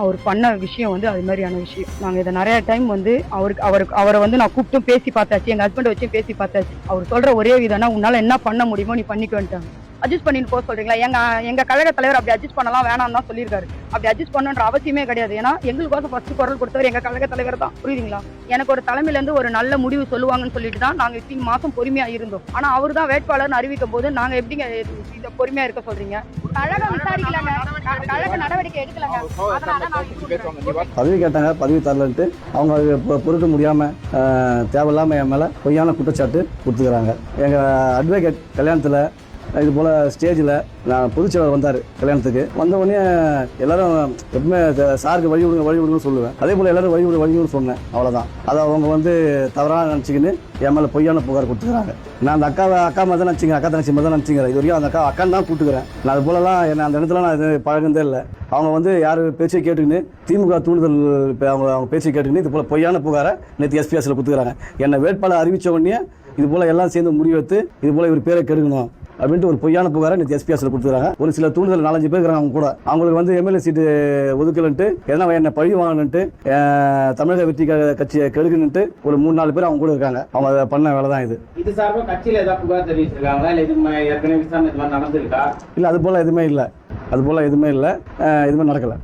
அவர் பண்ண விஷயம் வந்து அது மாதிரியான விஷயம். நாங்க இதை நிறைய டைம் வந்து அவரை வந்து நான் கூப்பிட்டும் பேசி பார்த்தாச்சு. எங்க ஹஸ்பண்ட் வச்சும் பேசி பார்த்தாச்சு. அவர் சொல்ற ஒரே விதம்னா, உன்னால என்ன பண்ண முடியுமோ நீ பண்ணிக்கோன்ட்டாங்க. அட்ஜஸ்ட் பண்ணிட்டு போக சொல்றீங்களா? எங்க கழக தலைவர் அப்படி அட்ஜஸ்ட் பண்ணலாம் வேணாம்னு தான் சொல்லியிருக்காரு. அப்படி அட்ஜஸ்ட் பண்ணணுன்ற அவசியமே கிடையாது. ஏன்னா எங்களுக்கோசம் ஃபர்ஸ்ட் குரல் கொடுத்தவர் எங்க கழக தலைவர் தான். புரியுதுங்களா? எனக்கு ஒரு தலைமையில இருந்து ஒரு நல்ல முடிவு சொல்லுவாங்கன்னு சொல்லிட்டு தான் நாங்க இத்தனை மாசம் பொறுமையா இருந்தோம். ஆனா அவர் தான் வேட்பாளர்னு அறிவிக்கும் போது நாங்க எப்படிங்க இந்த பொறுமையா இருக்க சொல்றீங்க? கழகம் விசாரிக்கலங்க, கழக நடவடிக்கை எடுக்கலங்க. பதவி கேட்டாங்க, பதவி தரலன்ட்டு அவங்க பொறுக்க முடியாம தேவையில்லாம என் மேல பொய்யான குற்றச்சாட்டு கொடுத்துக்கிறாங்க. எங்க அட்வொகேட் கல்யாணத்துல இது போல் ஸ்டேஜில் நான் பொதுச்செயலாளர் வந்தார் கல்யாணத்துக்கு. வந்தவுடனே எல்லாரும் எப்பவுமே சாருக்கு வழி விடுங்கன்னு சொல்லுவேன். அதே போல் எல்லாரும் வழி விடுங்கன்னு சொன்னேன். அவ்வளோதான். அதை அவங்க வந்து தவறாக நினச்சிக்கின்னு என் மேலே பொய்யான புகார் கொடுத்துக்கிறாங்க. நான் அந்த அக்கா மாதிரி தான் நினச்சிங்க, அக்கா தங்கச்சி மாதிரி தான் நினச்சிக்கிறேன். இது வரைக்கும் அந்த அக்கான்னு தான் கூப்பிட்டுக்கிறேன். நான் அது போலலாம் என்ன அந்த இடத்துல நான் இது பழகுனதே இல்லை. அவங்க வந்து யார் பேச்சை கேட்டுக்கின்னு திமுக தூண்டுதல் அவங்க பேச்சை கேட்டுக்கின்னு இது போல் பொய்யான புகாரை நேற்று எஸ்பிஎஸ்ல கொடுத்துக்கிறாங்க. என்னை வேட்பாளர் அறிவித்த உடனே இது போல் எல்லாம் சேர்ந்து முடிவெடுத்து இது போல் இவர் பேரை கெடுக்கணும் அப்படின்ட்டு ஒரு பொய்யான புகாரை நேற்று எஸ்பிஎஸ்ல கொடுத்துருக்காங்க. ஒரு சில தூண்டுதல் 4-5 பேர் இருக்கிறாங்க. அவங்க கூட அவங்களுக்கு வந்து எம்எல்ஏ சீட்டு ஒதுக்கலன்ட்டு எதனா என்ன பழி வாங்கணுன்ட்டு தமிழக வெற்றி கட்சியை கெடுக்கணுன்ட்டு ஒரு 3-4 பேர் அவங்க கூட இருக்காங்க. அவங்க அதை பண்ண வேலை தான் இது. இது சார்பாக கட்சியில் ஏதாவது புகார் தெரிவிச்சிருக்காங்களா? இல்லை இது ஏற்கனவே விசாரணை நடந்திருக்கா? இல்லை, அது போல எதுவுமே இல்லை. எதுவுமே நடக்கலை.